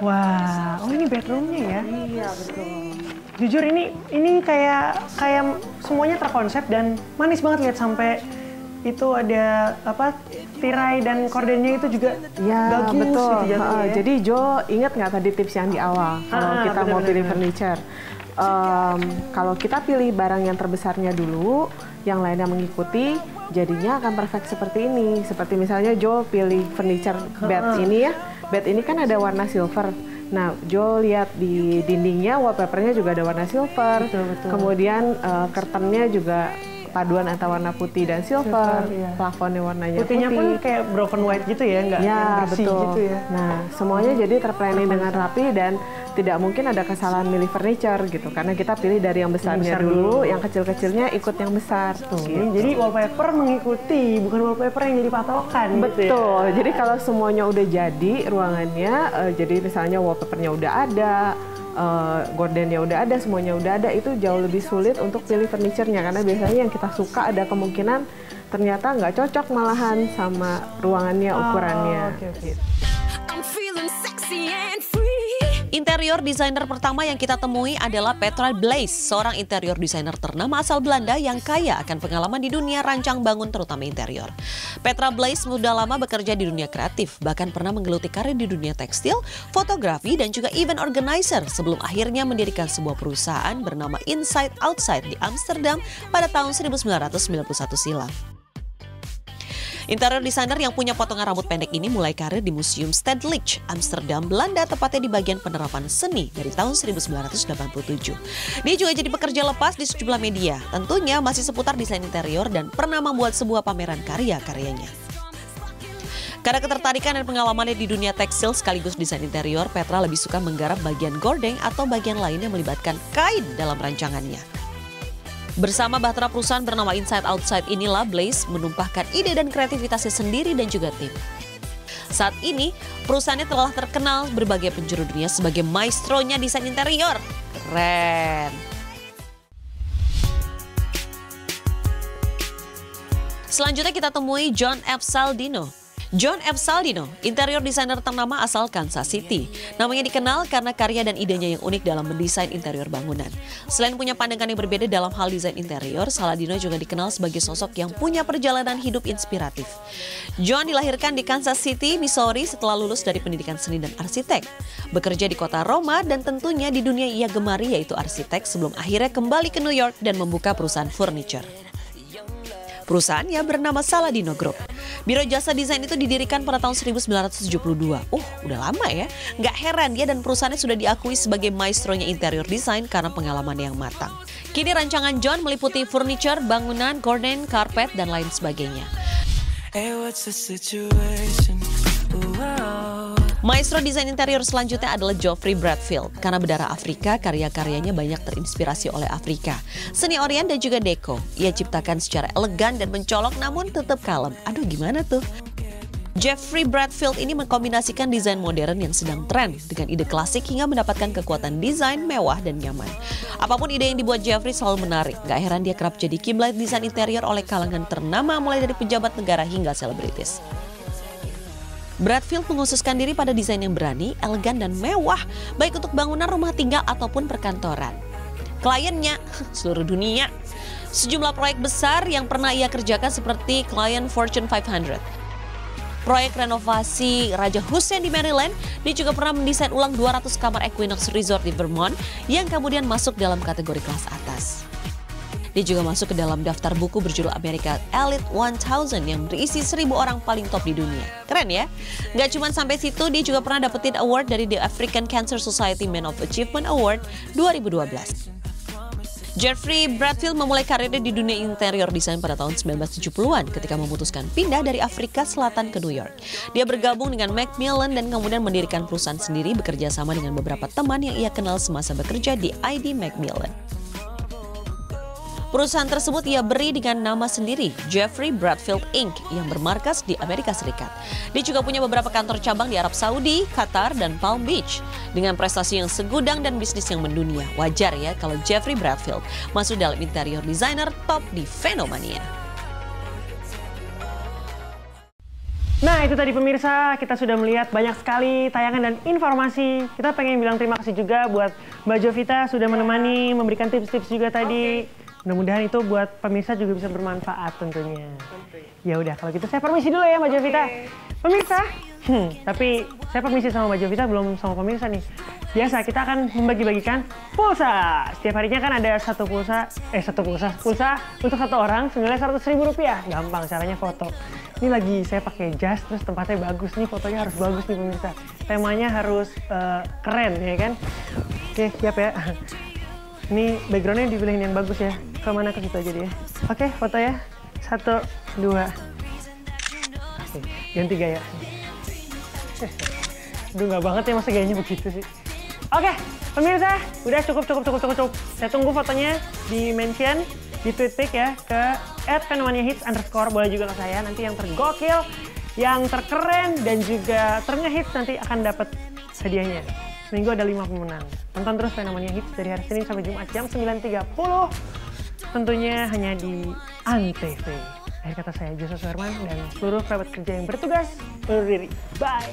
Wah, oh ini bedroomnya ya? Iya, betul. Jujur ini kayak semuanya terkonsep dan manis banget lihat sampai itu ada apa tirai dan kordennya itu juga Ya, bagus betul. gitu jatuhnya ya. Jadi Jo ingat nggak tadi tips yang di awal kalau kita mau pilih furniture? Kalau kita pilih barang yang terbesarnya dulu, yang lainnya mengikuti, jadinya akan perfect seperti ini. Seperti misalnya Jo pilih furniture bed ini ya. Bed ini kan ada warna silver. Nah, Jo lihat di dindingnya wallpapernya juga ada warna silver. Betul. Kemudian curtainnya juga paduan antara warna putih dan silver. Iya. Plafonnya warnanya Putihnya putih. pun kayak broken white gitu ya, nggak yang Ya, bersih betul. gitu ya. Nah, semuanya jadi terplanning dengan rapi dan tidak mungkin ada kesalahan milih furniture gitu. Karena kita pilih dari yang besarnya besar dulu, dulu. yang kecil-kecilnya ikut yang besar. Tuh, Ini jadi wallpaper mengikuti, bukan wallpaper yang jadi patokan. Gitu ya. Betul. Jadi kalau semuanya udah jadi ruangannya, jadi misalnya wallpapernya udah ada, gordennya udah ada, semuanya udah ada, itu jauh lebih sulit untuk pilih furniture-nya karena biasanya yang kita suka ada kemungkinan ternyata nggak cocok malahan sama ruangannya, ukurannya. Oke. Interior designer pertama yang kita temui adalah Petra Blaise, seorang interior designer ternama asal Belanda yang kaya akan pengalaman di dunia rancang bangun terutama interior. Petra Blaise sudah lama bekerja di dunia kreatif, bahkan pernah menggeluti karir di dunia tekstil, fotografi, dan juga event organizer sebelum akhirnya mendirikan sebuah perusahaan bernama Inside Outside di Amsterdam pada tahun 1991 silam. Interior designer yang punya potongan rambut pendek ini mulai karir di Museum Stedelijk, Amsterdam, Belanda, tepatnya di bagian penerapan seni dari tahun 1987. Dia juga jadi pekerja lepas di sejumlah media, tentunya masih seputar desain interior dan pernah membuat sebuah pameran karya-karyanya. Karena ketertarikan dan pengalamannya di dunia tekstil sekaligus desain interior, Petra lebih suka menggarap bagian gordeng atau bagian lain yang melibatkan kain dalam rancangannya. Bersama bahtera perusahaan bernama Inside Outside inilah Blaise menumpahkan ide dan kreativitasnya sendiri dan juga tim. Saat ini, perusahaannya telah terkenal berbagai penjuru dunia sebagai maestronya desain interior. Keren! Selanjutnya kita temui John F. Saldino. John F. Saldino, interior designer ternama asal Kansas City. Namanya dikenal karena karya dan idenya yang unik dalam mendesain interior bangunan. Selain punya pandangan yang berbeda dalam hal desain interior, Saldino juga dikenal sebagai sosok yang punya perjalanan hidup inspiratif. John dilahirkan di Kansas City, Missouri setelah lulus dari pendidikan seni dan arsitek. Bekerja di kota Roma dan tentunya di dunia ia gemari yaitu arsitek sebelum akhirnya kembali ke New York dan membuka perusahaan furniture. Perusahaannya bernama Saladino Group. Biro jasa desain itu didirikan pada tahun 1972. Udah lama ya. Nggak heran dia dan perusahaannya sudah diakui sebagai maestronya interior design karena pengalaman yang matang. Kini rancangan John meliputi furniture, bangunan, gorden, karpet, dan lain sebagainya. Maestro desain interior selanjutnya adalah Geoffrey Bradfield. Karena berdarah Afrika, karya-karyanya banyak terinspirasi oleh Afrika. Seni Orient dan juga Deko. Ia ciptakan secara elegan dan mencolok namun tetap kalem. Aduh gimana tuh? Geoffrey Bradfield ini mengkombinasikan desain modern yang sedang tren dengan ide klasik hingga mendapatkan kekuatan desain mewah dan nyaman. Apapun ide yang dibuat Geoffrey selalu menarik. Gak heran dia kerap jadi kiblat desain interior oleh kalangan ternama mulai dari pejabat negara hingga selebritis. Bradfield mengkhususkan diri pada desain yang berani, elegan, dan mewah, baik untuk bangunan rumah tinggal ataupun perkantoran. Kliennya seluruh dunia. Sejumlah proyek besar yang pernah ia kerjakan seperti klien Fortune 500. Proyek renovasi Raja Hussein di Maryland, dia juga pernah mendesain ulang 200 kamar Equinox Resort di Vermont yang kemudian masuk dalam kategori kelas atas. Dia juga masuk ke dalam daftar buku berjudul America Elite 1000 yang berisi 1000 orang paling top di dunia. Keren ya? Nggak cuma sampai situ, dia juga pernah dapetin award dari The African Cancer Society Man of Achievement Award 2012. Geoffrey Bradfield memulai karirnya di dunia interior desain pada tahun 1970-an ketika memutuskan pindah dari Afrika Selatan ke New York. Dia bergabung dengan Macmillan dan kemudian mendirikan perusahaan sendiri bekerja sama dengan beberapa teman yang ia kenal semasa bekerja di ID Macmillan. Perusahaan tersebut ia beri dengan nama sendiri, Geoffrey Bradfield Inc. yang bermarkas di Amerika Serikat. Dia juga punya beberapa kantor cabang di Arab Saudi, Qatar, dan Palm Beach. Dengan prestasi yang segudang dan bisnis yang mendunia, wajar ya kalau Geoffrey Bradfield masuk dalam interior designer top di Fenomania. Nah itu tadi pemirsa, kita sudah melihat banyak sekali tayangan dan informasi. Kita pengen bilang terima kasih juga buat Mbak Jovita sudah menemani, memberikan tips-tips juga tadi. Mudah-mudahan itu buat pemirsa juga bisa bermanfaat tentunya. Ya udah kalau gitu saya permisi dulu ya Mbak Jovita. Pemirsa, tapi saya permisi sama Mbak Jovita belum sama pemirsa nih. Biasa kita akan membagi-bagikan pulsa. Setiap harinya kan ada pulsa untuk satu orang senilai Rp100.000. Gampang caranya foto. Ini lagi saya pakai jas, terus tempatnya bagus nih, fotonya harus bagus nih pemirsa. Temanya harus keren ya kan. Oke siap ya. Ini backgroundnya dipilihin yang bagus ya. Kemana ke situ aja dia. Oke foto ya. 1, 2. Oke, ganti gaya. Aduh nggak banget ya masa gayanya begitu sih. Oke, pemirsa, udah cukup. Saya tunggu fotonya di mention, di tweet pic ya ke @fenomaniahits_. Boleh juga ke saya, nanti yang tergokil, yang terkeren, dan juga terngehits nanti akan dapat hadiahnya. Seminggu ada 5 pemenang. Tonton terus Fenomania Hits dari hari Senin sampai Jumat jam 9.30. Tentunya hanya di Antv. Akhir kata saya, Joshua Suherman, dan seluruh kerabat kerja yang bertugas undur diri. Bye!